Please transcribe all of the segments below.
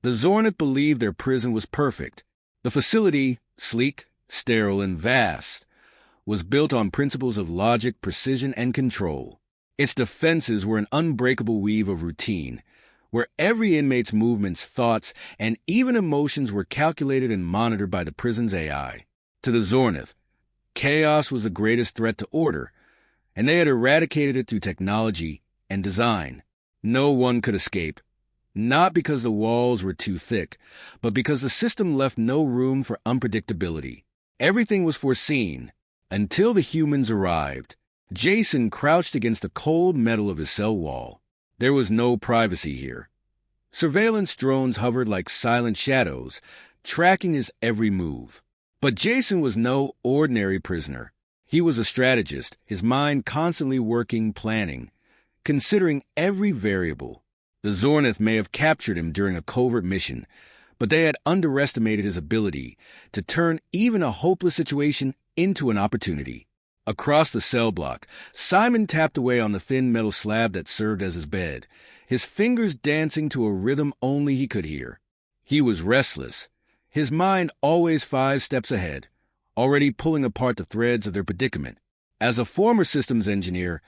The Zornith believed their prison was perfect. The facility, sleek, sterile, and vast, was built on principles of logic, precision, and control. Its defenses were an unbreakable weave of routine, where every inmate's movements, thoughts, and even emotions were calculated and monitored by the prison's AI. To the Zornith, chaos was the greatest threat to order, and they had eradicated it through technology and design. No one could escape, not because the walls were too thick, but because the system left no room for unpredictability. Everything was foreseen, until the humans arrived. Jason crouched against the cold metal of his cell wall. There was no privacy here. Surveillance drones hovered like silent shadows, tracking his every move. But Jason was no ordinary prisoner. He was a strategist, his mind constantly working, planning, considering every variable. The Zornith may have captured him during a covert mission, but they had underestimated his ability to turn even a hopeless situation into an opportunity. Across the cell block, Simon tapped away on the thin metal slab that served as his bed, his fingers dancing to a rhythm only he could hear. He was restless, his mind always 5 steps ahead, already pulling apart the threads of their predicament. As a former systems engineer,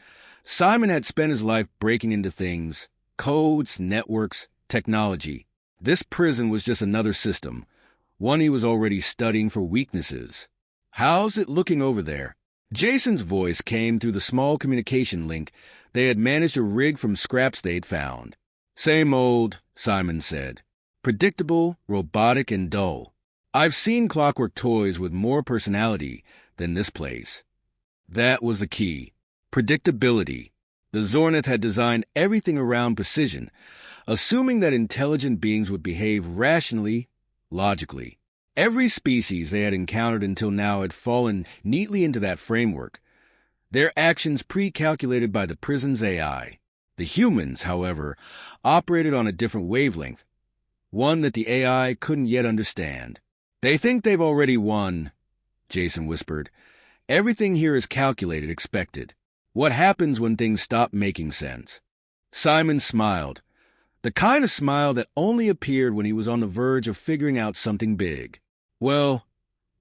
Simon had spent his life breaking into things, codes, networks, technology. This prison was just another system, one he was already studying for weaknesses. "How's it looking over there?" Jason's voice came through the small communication link they had managed to rig from scraps they'd found. "Same old," Simon said. "Predictable, robotic, and dull. I've seen clockwork toys with more personality than this place." That was the key. Predictability. The Zornith had designed everything around precision, assuming that intelligent beings would behave rationally, logically. Every species they had encountered until now had fallen neatly into that framework, their actions pre-calculated by the prison's AI. The humans, however, operated on a different wavelength, one that the AI couldn't yet understand. "They think they've already won," Jason whispered. "Everything here is calculated, expected. What happens when things stop making sense?" Simon smiled, the kind of smile that only appeared when he was on the verge of figuring out something big. "Well,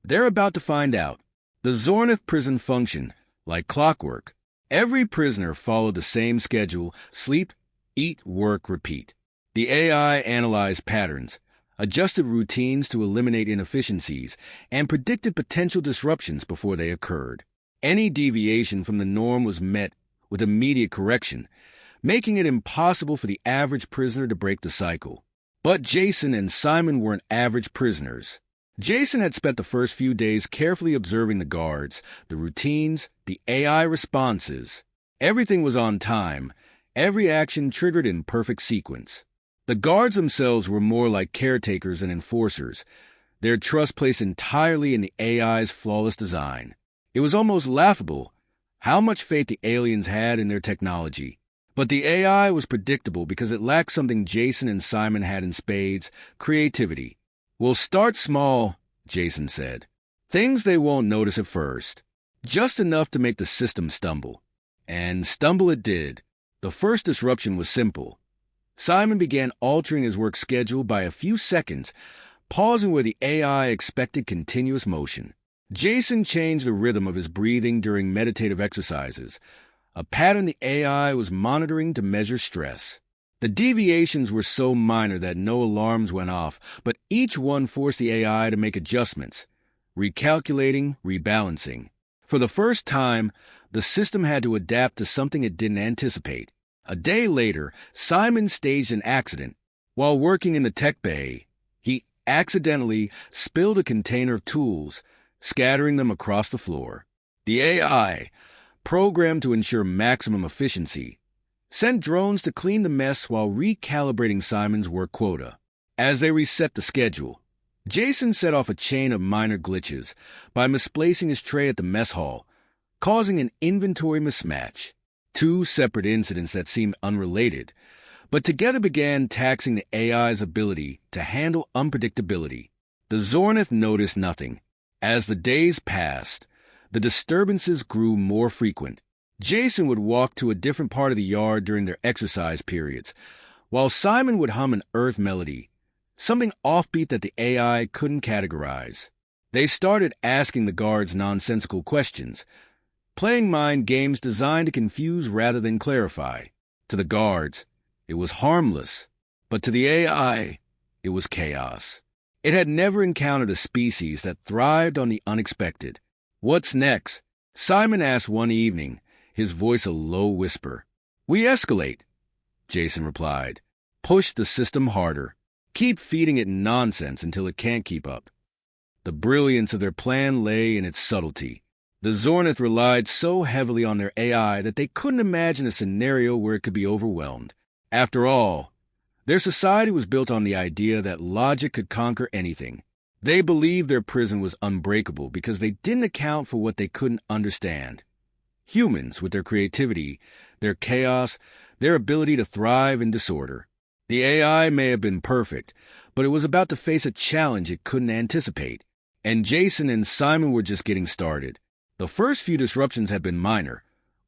they're about to find out." The Zornith prison functioned like clockwork. Every prisoner followed the same schedule: sleep, eat, work, repeat. The AI analyzed patterns, adjusted routines to eliminate inefficiencies, and predicted potential disruptions before they occurred. Any deviation from the norm was met with immediate correction, making it impossible for the average prisoner to break the cycle. But Jason and Simon weren't average prisoners. Jason had spent the first few days carefully observing the guards, the routines, the AI responses. Everything was on time, every action triggered in perfect sequence. The guards themselves were more like caretakers and enforcers, their trust placed entirely in the AI's flawless design. It was almost laughable how much faith the aliens had in their technology. But the AI was predictable because it lacked something Jason and Simon had in spades: creativity. "We'll start small," Jason said. "Things they won't notice at first. Just enough to make the system stumble." And stumble it did. The first disruption was simple. Simon began altering his work schedule by a few seconds, pausing where the AI expected continuous motion. Jason changed the rhythm of his breathing during meditative exercises, a pattern the AI was monitoring to measure stress. The deviations were so minor that no alarms went off, but each one forced the AI to make adjustments, recalculating, rebalancing. For the first time, the system had to adapt to something it didn't anticipate. A day later, Simon staged an accident. While working in the tech bay, he accidentally spilled a container of tools, scattering them across the floor. The AI, programmed to ensure maximum efficiency, sent drones to clean the mess while recalibrating Simon's work quota. As they reset the schedule, Jason set off a chain of minor glitches by misplacing his tray at the mess hall, causing an inventory mismatch. 2 separate incidents that seemed unrelated, but together began taxing the AI's ability to handle unpredictability. The Zornith noticed nothing. As the days passed, the disturbances grew more frequent. Jason would walk to a different part of the yard during their exercise periods, while Simon would hum an earth melody, something offbeat that the AI couldn't categorize. They started asking the guards nonsensical questions, playing mind games designed to confuse rather than clarify. To the guards, it was harmless, but to the AI, it was chaos. It had never encountered a species that thrived on the unexpected. "What's next?" Simon asked one evening, his voice a low whisper. "We escalate," Jason replied. "Push the system harder. Keep feeding it nonsense until it can't keep up." The brilliance of their plan lay in its subtlety. The Zornith relied so heavily on their AI that they couldn't imagine a scenario where it could be overwhelmed. After all, their society was built on the idea that logic could conquer anything. They believed their prison was unbreakable because they didn't account for what they couldn't understand. Humans, with their creativity, their chaos, their ability to thrive in disorder. The AI may have been perfect, but it was about to face a challenge it couldn't anticipate. And Jason and Simon were just getting started. The first few disruptions had been minor.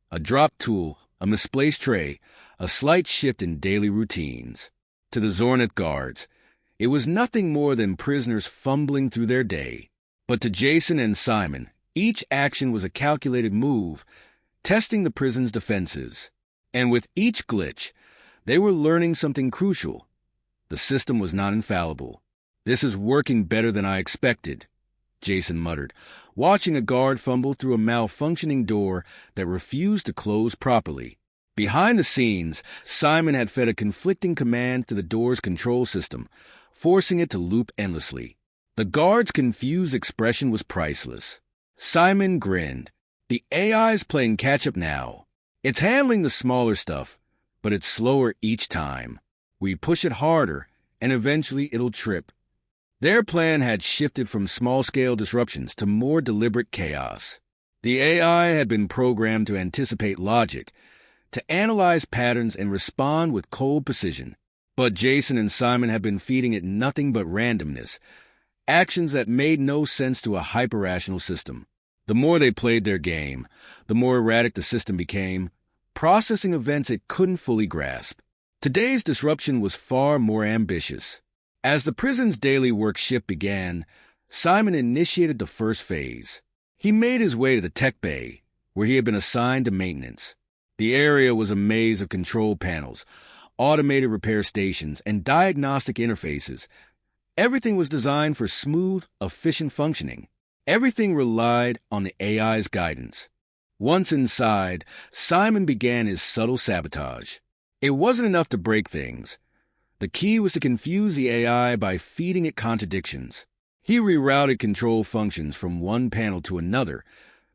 A dropped tool, a misplaced tray, a slight shift in daily routines. To the Zornith guards, it was nothing more than prisoners fumbling through their day. But to Jason and Simon, each action was a calculated move, testing the prison's defenses. And with each glitch, they were learning something crucial. The system was not infallible. "This is working better than I expected," Jason muttered, watching a guard fumble through a malfunctioning door that refused to close properly. Behind the scenes, Simon had fed a conflicting command to the door's control system, forcing it to loop endlessly. The guard's confused expression was priceless. Simon grinned. "The AI's playing catch-up now. It's handling the smaller stuff, but it's slower each time. We push it harder, and eventually it'll trip." Their plan had shifted from small-scale disruptions to more deliberate chaos. The AI had been programmed to anticipate logic, to analyze patterns and respond with cold precision. But Jason and Simon had been feeding it nothing but randomness, actions that made no sense to a hyper-rational system. The more they played their game, the more erratic the system became, processing events it couldn't fully grasp. Today's disruption was far more ambitious. As the prison's daily work shift began, Simon initiated the first phase. He made his way to the tech bay, where he had been assigned to maintenance. The area was a maze of control panels, automated repair stations, and diagnostic interfaces. Everything was designed for smooth, efficient functioning. Everything relied on the AI's guidance. Once inside, Simon began his subtle sabotage. It wasn't enough to break things. The key was to confuse the AI by feeding it contradictions. He rerouted control functions from one panel to another,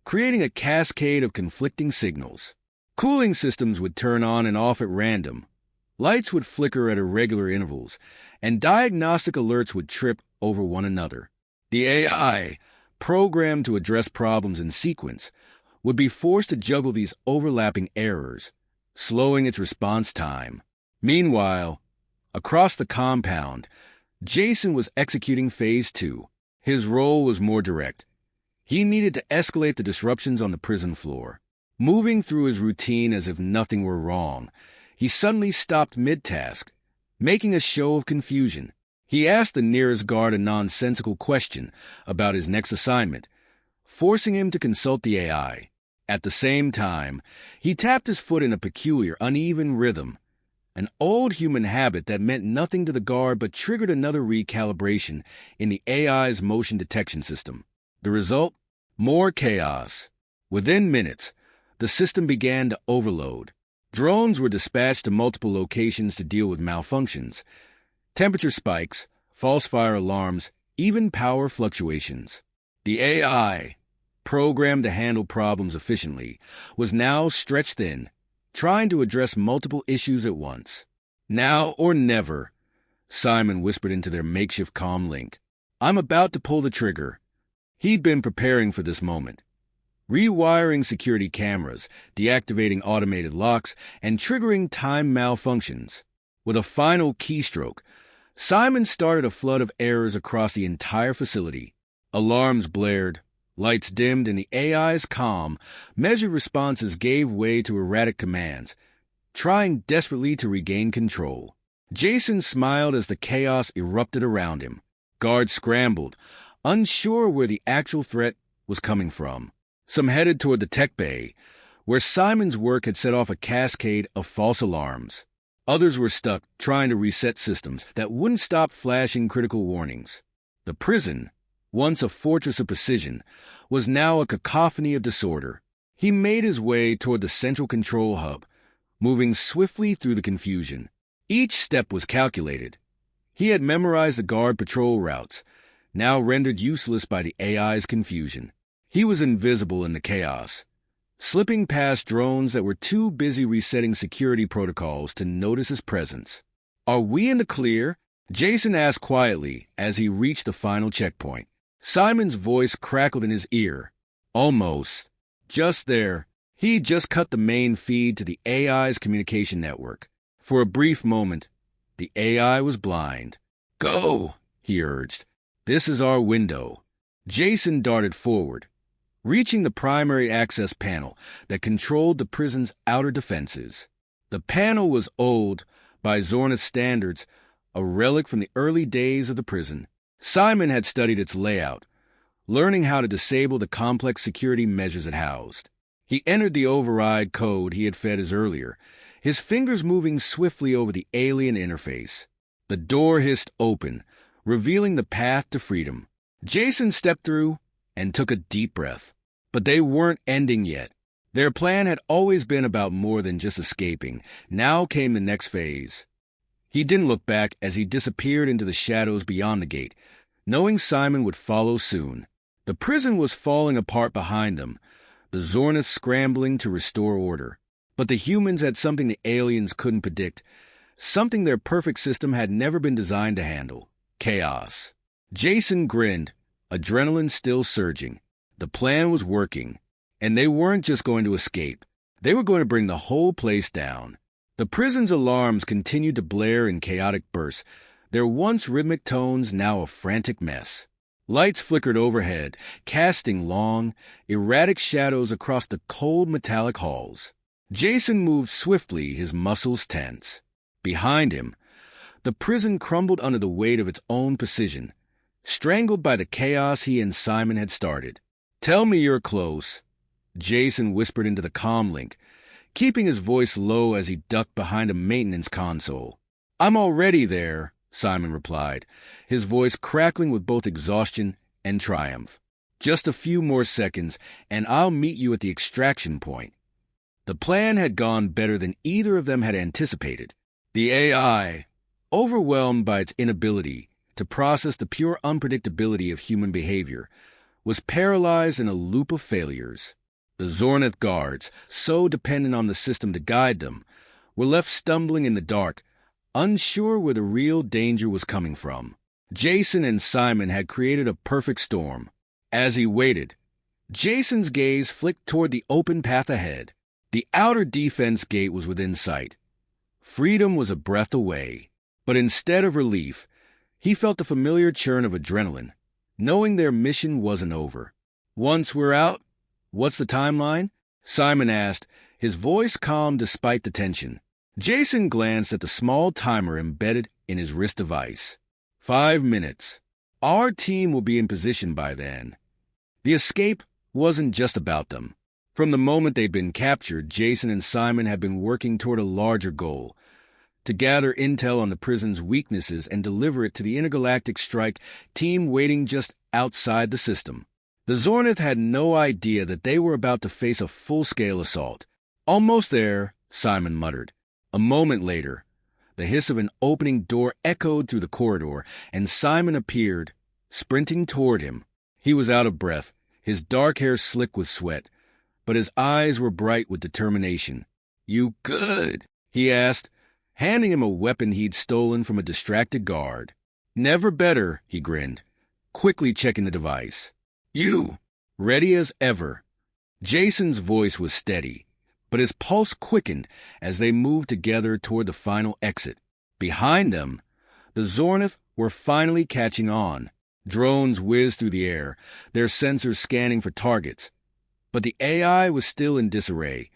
creating a cascade of conflicting signals. Cooling systems would turn on and off at random. Lights would flicker at irregular intervals, and diagnostic alerts would trip over one another. The AI, programmed to address problems in sequence, would be forced to juggle these overlapping errors, slowing its response time. Meanwhile, across the compound, Jason was executing Phase 2. His role was more direct. He needed to escalate the disruptions on the prison floor. Moving through his routine as if nothing were wrong, he suddenly stopped mid-task, making a show of confusion. He asked the nearest guard a nonsensical question about his next assignment, forcing him to consult the AI. At the same time, he tapped his foot in a peculiar, uneven rhythm, an old human habit that meant nothing to the guard but triggered another recalibration in the AI's motion detection system. The result? More chaos. Within minutes, the system began to overload. Drones were dispatched to multiple locations to deal with malfunctions. Temperature spikes, false fire alarms, even power fluctuations. The AI, programmed to handle problems efficiently, was now stretched thin, trying to address multiple issues at once. "Now or never," Simon whispered into their makeshift comm link. "I'm about to pull the trigger." He'd been preparing for this moment, rewiring security cameras, deactivating automated locks, and triggering time malfunctions. With a final keystroke, Simon started a flood of errors across the entire facility. Alarms blared, lights dimmed, and the AI's calm, measured responses gave way to erratic commands, trying desperately to regain control. Jason smiled as the chaos erupted around him. Guards scrambled, unsure where the actual threat was coming from. Some headed toward the tech bay, where Simon's work had set off a cascade of false alarms. Others were stuck trying to reset systems that wouldn't stop flashing critical warnings. The prison, once a fortress of precision, was now a cacophony of disorder. He made his way toward the central control hub, moving swiftly through the confusion. Each step was calculated. He had memorized the guard patrol routes, now rendered useless by the AI's confusion. He was invisible in the chaos, slipping past drones that were too busy resetting security protocols to notice his presence. "Are we in the clear?" Jason asked quietly as he reached the final checkpoint. Simon's voice crackled in his ear. Almost. Just there. He just cut the main feed to the AI's communication network. For a brief moment, the AI was blind. "Go," he urged. "This is our window." Jason darted forward, reaching the primary access panel that controlled the prison's outer defenses. The panel was old, by Zornith standards, a relic from the early days of the prison. Simon had studied its layout, learning how to disable the complex security measures it housed. He entered the override code he had fed as earlier, his fingers moving swiftly over the alien interface. The door hissed open, revealing the path to freedom. Jason stepped through and took a deep breath. But they weren't ending yet. Their plan had always been about more than just escaping. Now came the next phase. He didn't look back as he disappeared into the shadows beyond the gate, knowing Simon would follow soon. The prison was falling apart behind them, the Zornith scrambling to restore order. But the humans had something the aliens couldn't predict, something their perfect system had never been designed to handle: chaos. Jason grinned, adrenaline still surging. The plan was working, and they weren't just going to escape. They were going to bring the whole place down. The prison's alarms continued to blare in chaotic bursts, their once rhythmic tones now a frantic mess. Lights flickered overhead, casting long, erratic shadows across the cold metallic halls. Jason moved swiftly, his muscles tense. Behind him, the prison crumbled under the weight of its own precision, strangled by the chaos he and Simon had started. "Tell me you're close," Jason whispered into the comm link, keeping his voice low as he ducked behind a maintenance console. "I'm already there," Simon replied, his voice crackling with both exhaustion and triumph. "Just a few more seconds, and I'll meet you at the extraction point." The plan had gone better than either of them had anticipated. The AI, overwhelmed by its inability to process the pure unpredictability of human behavior, was paralyzed in a loop of failures. The Zornith guards, so dependent on the system to guide them, were left stumbling in the dark, unsure where the real danger was coming from. Jason and Simon had created a perfect storm. As he waited, Jason's gaze flicked toward the open path ahead. The outer defense gate was within sight. Freedom was a breath away. But instead of relief, he felt the familiar churn of adrenaline, knowing their mission wasn't over. "Once we're out, what's the timeline?" Simon asked, his voice calm despite the tension. Jason glanced at the small timer embedded in his wrist device. 5 minutes. Our team will be in position by then. The escape wasn't just about them. From the moment they'd been captured, Jason and Simon had been working toward a larger goal: to gather intel on the prison's weaknesses and deliver it to the intergalactic strike team waiting just outside the system. The Zornith had no idea that they were about to face a full-scale assault. "Almost there," Simon muttered. A moment later, the hiss of an opening door echoed through the corridor, and Simon appeared, sprinting toward him. He was out of breath, his dark hair slick with sweat, but his eyes were bright with determination. "You good?" he asked, handing him a weapon he'd stolen from a distracted guard. "Never better," he grinned, quickly checking the device. "You?" "Ready as ever." Jason's voice was steady, but his pulse quickened as they moved together toward the final exit. Behind them, the Zornith were finally catching on. Drones whizzed through the air, their sensors scanning for targets. But the AI was still in disarray,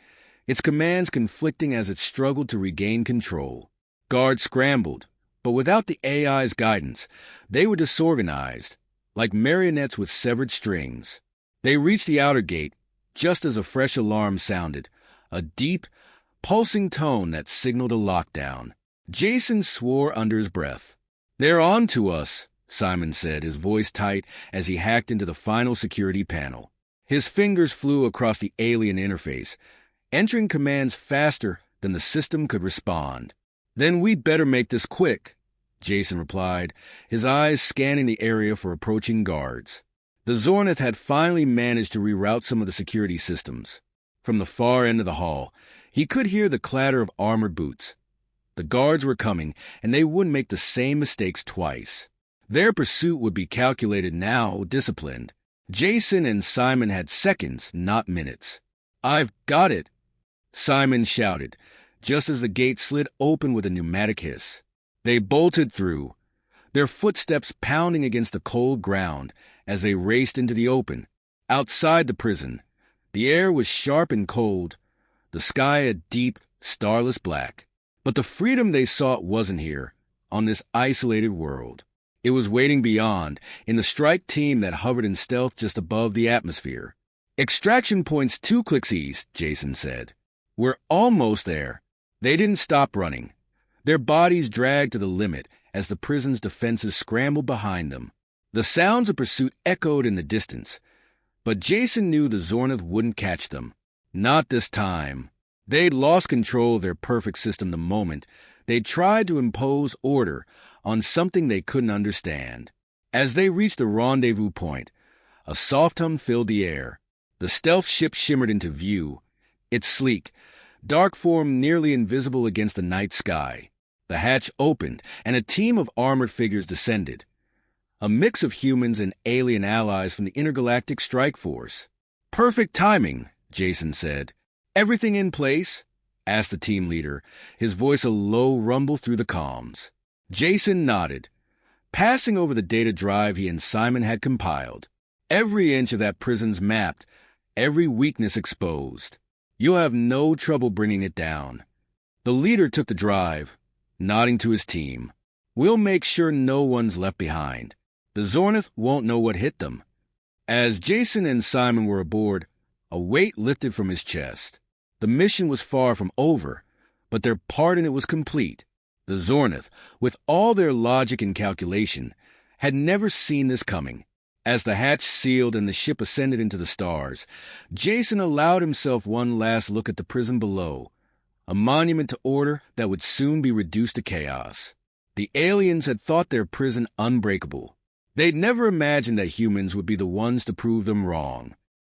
its commands conflicting as it struggled to regain control. Guards scrambled, but without the AI's guidance, they were disorganized, like marionettes with severed strings. They reached the outer gate just as a fresh alarm sounded, a deep, pulsing tone that signaled a lockdown. Jason swore under his breath. "They're on to us," Simon said, his voice tight as he hacked into the final security panel. His fingers flew across the alien interface, entering commands faster than the system could respond. "Then we'd better make this quick," Jason replied, his eyes scanning the area for approaching guards. The Zornith had finally managed to reroute some of the security systems. From the far end of the hall, he could hear the clatter of armored boots. The guards were coming, and they wouldn't make the same mistakes twice. Their pursuit would be calculated now, disciplined. Jason and Simon had seconds, not minutes. "I've got it," Simon shouted, just as the gate slid open with a pneumatic hiss. They bolted through, their footsteps pounding against the cold ground as they raced into the open. Outside the prison, the air was sharp and cold, the sky a deep, starless black. But the freedom they sought wasn't here, on this isolated world. It was waiting beyond, in the strike team that hovered in stealth just above the atmosphere. "Extraction point's 2 clicks east," Jason said. "We're almost there." They didn't stop running. Their bodies dragged to the limit as the prison's defenses scrambled behind them. The sounds of pursuit echoed in the distance, but Jason knew the Zornith wouldn't catch them. Not this time. They'd lost control of their perfect system the moment they'd tried to impose order on something they couldn't understand. As they reached the rendezvous point, a soft hum filled the air. The stealth ship shimmered into view, its sleek, dark form nearly invisible against the night sky. The hatch opened, and a team of armored figures descended. A mix of humans and alien allies from the Intergalactic Strike Force. "Perfect timing," Jason said. "Everything in place?" asked the team leader, his voice a low rumble through the comms. Jason nodded, passing over the data drive he and Simon had compiled. "Every inch of that prison's mapped, every weakness exposed. You'll have no trouble bringing it down." The leader took the drive, nodding to his team. "We'll make sure no one's left behind. The Zornith won't know what hit them." As Jason and Simon were aboard, a weight lifted from his chest. The mission was far from over, but their part in it was complete. The Zornith, with all their logic and calculation, had never seen this coming. As the hatch sealed and the ship ascended into the stars, Jason allowed himself one last look at the prison below, a monument to order that would soon be reduced to chaos. The aliens had thought their prison unbreakable. They'd never imagined that humans would be the ones to prove them wrong.